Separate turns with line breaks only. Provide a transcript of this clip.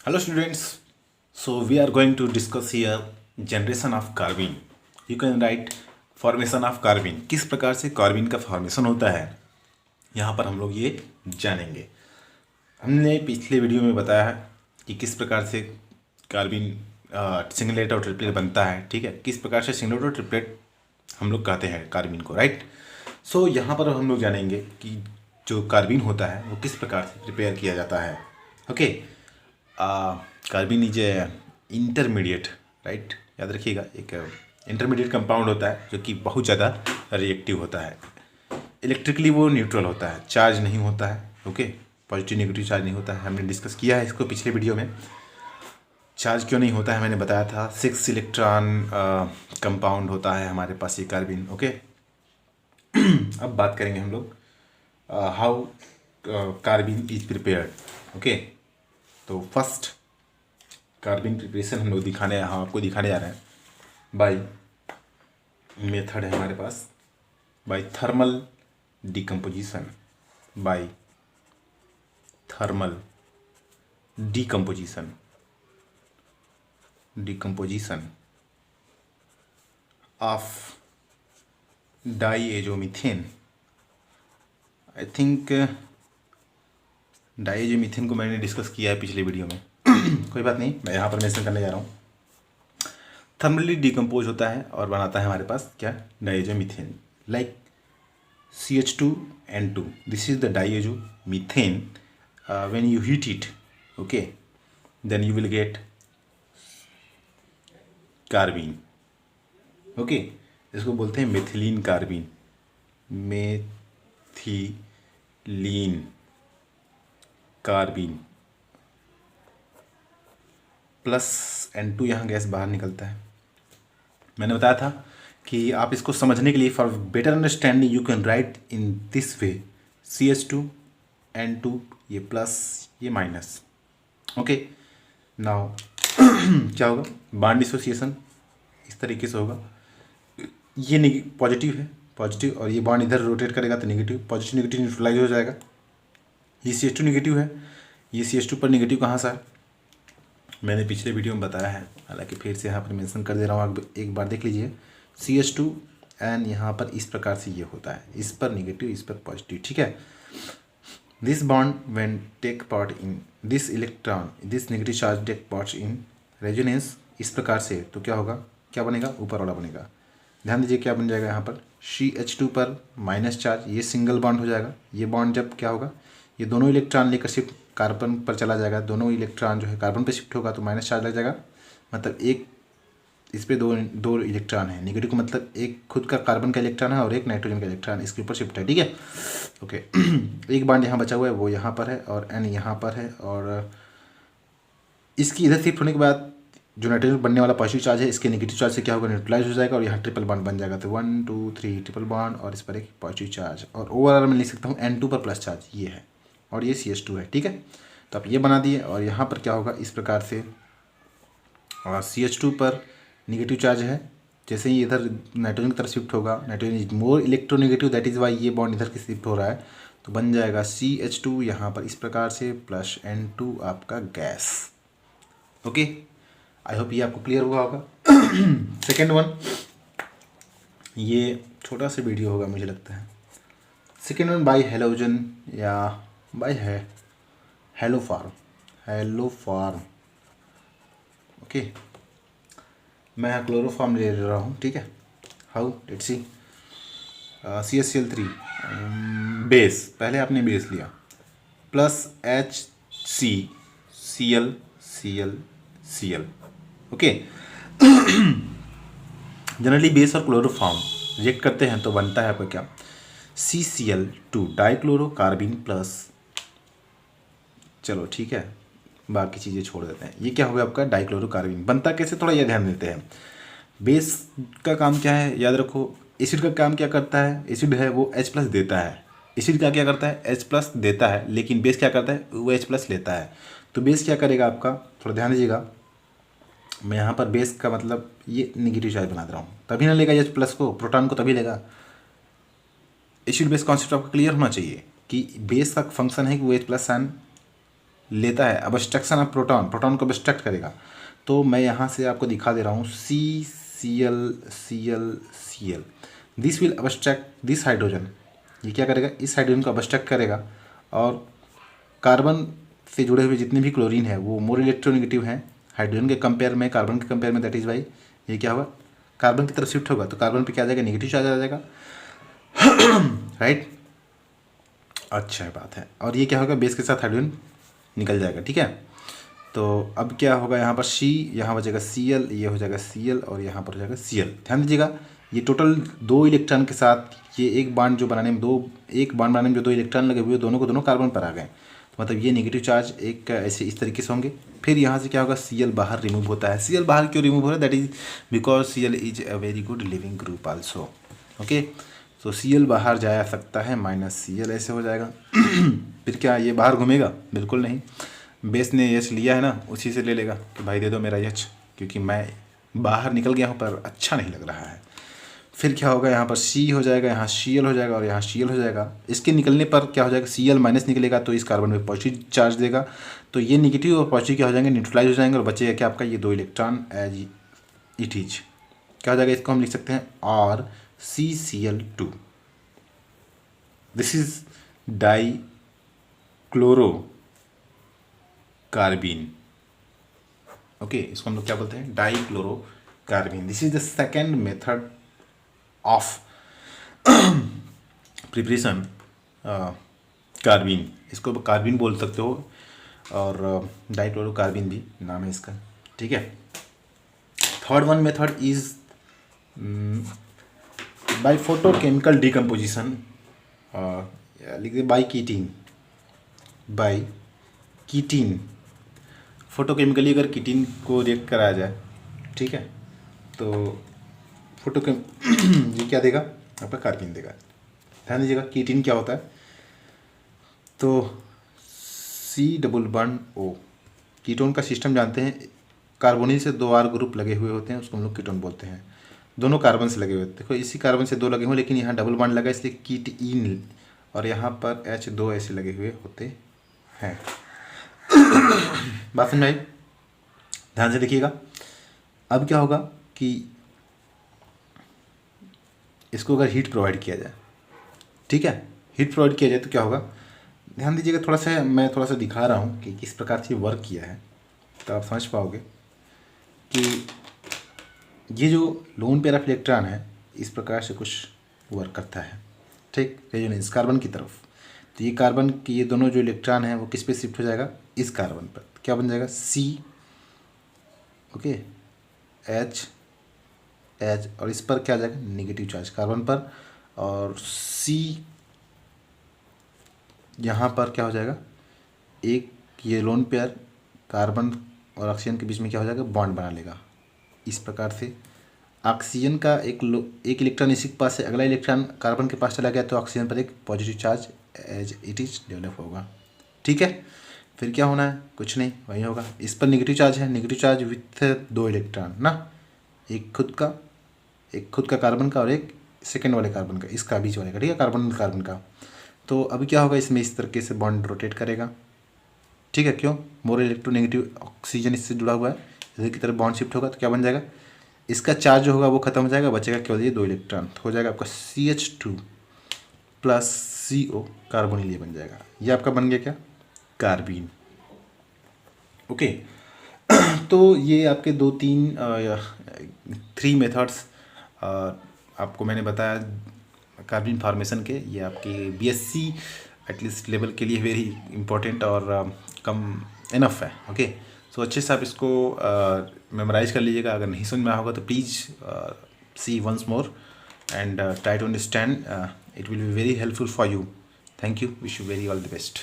Hello students, so we are going to discuss here generation of carbene. You can write formation of carbene. किस प्रकार से कार्बिन का formation होता है यहाँ पर हम लोग ये जानेंगे। हमने पिछले वीडियो में बताया है कि किस प्रकार से कार्बिन सिंगलेट और ट्रिपलेट बनता है, ठीक है। किस प्रकार से सिंगलेट और ट्रिपलेट हम लोग कहते हैं कार्बिन को, राइट। सो यहाँ पर हम लोग जानेंगे कि जो कार्बिन होता है वो किस प्रकार से प्रिपेयर किया जाता है। Okay, कार्बिन is A intermediate, right, याद रखिएगा। एक इंटरमीडिएट कंपाउंड होता है जो कि बहुत ज़्यादा रिएक्टिव होता है। इलेक्ट्रिकली वो न्यूट्रल होता है, चार्ज नहीं होता है। ओके, पॉजिटिव नेगेटिव चार्ज नहीं होता है। हमने डिस्कस किया है इसको पिछले वीडियो में। चार्ज क्यों नहीं होता है मैंने बताया था। 6 इलेक्ट्रॉन कंपाउंड होता है हमारे पास ये कार्बिन। ओके, अब बात करेंगे हम लोग हाउ कार्बिन इज प्रिपेयर्ड। ओके, तो फर्स्ट कार्बिन प्रिपरेशन हम लोग आपको दिखाने जा रहे हैं बाय मेथड है हमारे पास, by thermal decomposition. By thermal decomposition of diazomethane. I think diazomethane को मैंने डिस्कस किया है पिछले वीडियो में। कोई बात नहीं, मैं यहाँ पर मेंशन करने जा रहा हूँ। थर्मली डिकम्पोज होता है और बनाता है हमारे पास क्या, diazomethane. Like CH2N2, this is the diazomethane. When you heat it, okay, then you will get carbene. Okay, इसको बोलते हैं methylene carbene, methylene carbene plus N2, यहाँ गैस बाहर निकलता है। मैंने बताया था कि आप इसको समझने के लिए, for better understanding you can write in this way, CH2N2, ये प्लस ये माइनस। ओके, नाउ क्या होगा, बॉन्ड डिसोसिएशन इस तरीके से होगा। ये पॉजिटिव है, पॉजिटिव, और ये बॉन्ड इधर रोटेट करेगा तो नेगेटिव, पॉजिटिव नेगेटिव न्यूट्रलाइज हो जाएगा। ये CH2 नेगेटिव है, ये CH2 पर नेगेटिव कहाँ से, मैंने पिछले वीडियो में बताया है, हालांकि फिर से यहाँ पर मेंशन कर दे रहा हूँ, आप एक बार देख लीजिए। CH2 एंड यहाँ पर इस प्रकार से ये होता है, इस पर नेगेटिव इस पर पॉजिटिव, ठीक है। This bond when take part in this electron, this negative charge take part in resonance, इस प्रकार से, तो क्या होगा, क्या बनेगा, ऊपर वाला बनेगा। ध्यान दीजिए क्या बन जाएगा यहाँ पर, CH2 पर माइनस चार्ज, ये सिंगल बॉन्ड हो जाएगा। ये बॉन्ड जब क्या होगा, ये दोनों इलेक्ट्रॉन लेकर शिफ्ट कार्बन पर चला जाएगा, दोनों इलेक्ट्रॉन जो है कार्बन पर शिफ्ट होगा तो माइनस चार्ज लग जाएगा। मतलब एक इस पे दो इलेक्ट्रॉन है, नेगेटिव का मतलब एक खुद का कार्बन का इलेक्ट्रॉन है और एक नाइट्रोजन का इलेक्ट्रॉन इसके ऊपर शिफ्ट है, ठीक है। ओके, एक बॉन्ड यहाँ बचा हुआ है, वो यहाँ पर है और N यहाँ पर है, और इसकी इधर शिफ्ट होने के बाद जो नाइट्रोजन बनने वाला पॉजिटिव चार्ज है, इसके नेगेटिव चार्ज से क्या होगा, न्यूट्रलाइज हो जाएगा और यहाँ ट्रिपल बॉन्ड बन जाएगा। तो 1 2 3 ट्रिपल बॉन्ड और इस पर एक पॉजिटिव चार्ज, और ओवरऑल मैं लिख सकता हूँ N2 पर प्लस चार्ज ये है और ये CH2 है, ठीक है। तो आप ये बना दिए, और यहाँ पर क्या होगा, इस प्रकार से CH2 पर नेगेटिव चार्ज है, जैसे ही इधर नाइट्रोजन की तरफ शिफ्ट होगा, nitrogen is more electronegative, that is why ये बॉन्ड इधर की शिफ्ट हो रहा है, तो बन जाएगा CH2 यहाँ पर इस प्रकार से प्लस N2 आपका गैस। ओके, आई होप ये आपको क्लियर हुआ होगा। सेकेंड वन, ये छोटा सा वीडियो होगा मुझे लगता है। सेकेंड वन बाय हेलोजन या बाय हेलोफार्म। ओके, मैं यहाँ क्लोरोफार्म ले रहा हूँ, ठीक है। How, let's see, CaCl3 base, पहले आपने बेस लिया, plus HCCl। Okay, generally base और क्लोरोफॉर्म रिएक्ट करते हैं तो बनता है आपका क्या, CCl2 डाइक्लोरोकार्बिन प्लस, चलो ठीक है, बाकी चीज़ें छोड़ देते हैं। ये क्या होगा आपका डाइक्लोरोकार्बिन। बनता कैसे, थोड़ा ये ध्यान देते हैं। बेस का काम क्या है, याद रखो। एसिड का काम क्या करता है, एसिड है वो H+ देता है। एसिड का क्या करता है, H+ देता है, लेकिन बेस क्या करता है, वो H+ लेता है। तो बेस क्या करेगा आपका, थोड़ा ध्यान दीजिएगा। मैं यहाँ पर बेस का मतलब ये नेगेटिव चार्ज बना रहा हूँ, तभी ना लेगा H+ को, प्रोटॉन को तभी लेगा। एसिड बेस कॉन्सेप्ट आपको क्लियर होना चाहिए कि बेस का फंक्शन है कि वो H+ आयन लेता है अबस्ट्रक्शन ऑफ प्रोटॉन, प्रोटॉन को अबस्ट्रक्ट करेगा। तो मैं यहाँ से आपको दिखा दे रहा हूँ CCl this will abstract this hydrogen. ये क्या करेगा, इस हाइड्रोजन को अबस्ट्रैक्ट करेगा और कार्बन से जुड़े हुए जितने भी क्लोरीन है वो मोर इलेक्ट्रोनेगेटिव हैं हाइड्रोजन के कंपेयर में, कार्बन के कंपेयर में। दैट इज़ वाई ये क्या होगा, कार्बन की तरफ शिफ्ट होगा तो कार्बन पे क्या आ जाएगा, नेगेटिव चार्ज आ जाएगा। राइट, अच्छा बात है। और ये क्या होगा, बेस के साथ हाइड्रोजन निकल जाएगा। ठीक है, तो अब क्या होगा, यहाँ पर C, यहाँ हो जाएगा Cl, ये हो जाएगा Cl और यहाँ पर हो जाएगा Cl। ध्यान दीजिएगा, ये टोटल 2 इलेक्ट्रॉन के साथ ये एक बॉन्ड जो बनाने में एक बॉन्ड बनाने में जो 2 इलेक्ट्रॉन लगे हुए दोनों को दोनों कार्बन पर आ गए। तो मतलब ये नेगेटिव चार्ज एक ऐसे इस तरीके से होंगे। फिर यहाँ से क्या होगा, Cl बाहर रिमूव होता है। Cl बाहर क्यों रिमूव हो रहा है, that is because Cl is a very good leaving group also. Okay, तो Cl बाहर जा सकता है, -Cl ऐसे हो जाएगा। फिर क्या ये बाहर घूमेगा, बिल्कुल नहीं। बेस ने एच लिया है ना, उसी से ले लेगा कि भाई दे दो मेरा एच, क्योंकि मैं बाहर निकल गया हूँ पर अच्छा नहीं लग रहा है। फिर क्या होगा, यहाँ पर C हो जाएगा, यहाँ Cl हो जाएगा और यहाँ Cl हो जाएगा। इसके निकलने पर क्या हो जाएगा, Cl माइनस निकलेगा तो इस कार्बन में पॉजिटिव चार्ज देगा। तो ये निगेटिव और पॉजिटिव क्या हो जाएंगे, न्यूट्रलाइज हो जाएंगे और बचेगा क्या आपका, ये 2 इलेक्ट्रॉन एज इट इज। क्या हो जाएगा, इसको हम लिख सकते हैं RCCl2। This is dichloro carbene. Okay, इसको हम लोग क्या बोलते हैं, dichloro carbene. This is the second method of preparation carbene. इसको कार्बिन बोल सकते हो और डाई क्लोरो कार्बिन भी नाम है इसका। ठीक है, third one method is by photochemical decomposition, लिख दे बाय कीटिन। बाय कीटिन, फोटोकेमिकली अगर कीटिन को रिएक्ट कराया जाए, ठीक है, तो ये क्या देगा, आपका कार्बिन देगा। ध्यान दीजिएगा, कीटिन क्या होता है, तो C++O, कीटोन का सिस्टम जानते हैं, कार्बोनिल से 2 R ग्रुप लगे हुए होते हैं, उसको हम लोग कीटोन बोलते हैं। दोनों कार्बन से लगे हुए, देखो इसी कार्बन से 2 लगे हुए, लेकिन यहाँ डबल बॉन्ड लगा इसलिए कीटीन, और यहाँ पर H2 ऐसे लगे हुए होते हैं। बात समझ आई, ध्यान से देखिएगा। अब क्या होगा कि इसको अगर हीट प्रोवाइड किया जाए, ठीक है, हीट प्रोवाइड किया जाए तो क्या होगा, ध्यान दीजिएगा। थोड़ा सा मैं थोड़ा सा दिखा रहा हूँ कि किस प्रकार से वर्क किया है, तो आप समझ पाओगे कि ये जो लोन पेयर ऑफ इलेक्ट्रॉन है इस प्रकार से कुछ वर्क करता है। ठीक, रेजोनेंस कार्बन की तरफ, तो ये कार्बन के ये दोनों जो इलेक्ट्रॉन है वो किस पे शिफ्ट हो जाएगा, इस कार्बन पर। क्या बन जाएगा, C, ओके, H, और इस पर क्या आ जाएगा, नेगेटिव चार्ज कार्बन पर, और C यहाँ पर क्या हो जाएगा, एक ये लोन पेयर कार्बन और ऑक्सीजन के बीच में क्या हो जाएगा, बॉन्ड बना लेगा। इस प्रकार से ऑक्सीजन का एक इलेक्ट्रॉन इसी के पास है, अगला इलेक्ट्रॉन कार्बन के पास चला गया तो ऑक्सीजन पर एक positive charge as it is develop होगा। ठीक है, फिर क्या होना है, कुछ नहीं, वही होगा। इस पर नेगेटिव चार्ज है, नेगेटिव चार्ज विथ 2 इलेक्ट्रॉन ना, एक खुद का कार्बन का और एक सेकेंड वाले कार्बन का, इसका बीच वाले का, ठीक है, कार्बन का। तो अभी क्या होगा, इसमें इस तरीके से बॉन्ड रोटेट करेगा। ठीक है, क्यों, मोर इलेक्ट्रोनेगेटिव ऑक्सीजन इससे जुड़ा हुआ है, इधर की तरफ बॉन्ड शिफ्ट होगा तो क्या बन जाएगा, इसका चार्ज जो होगा वो खत्म हो जाएगा, बचेगा केवल ये 2 इलेक्ट्रॉन, तो हो जाएगा आपका CH2 + CO कार्बोनिल, ये बन जाएगा। ये आपका बन गया क्या, कार्बीन। ओके, तो ये आपके 3 मेथड्स आपको मैंने बताया कार्बन फॉर्मेशन के। ये आपकी BSc एटलीस्ट लेवल के लिए वेरी इंपॉर्टेंट और कम इनफ है। ओके, सो अच्छे से आप इसको मेमोराइज कर लीजिएगा। अगर नहीं समझ में आया होगा तो please see once more and try to understand, it will be very helpful for you. Thank you, wish you very all the best.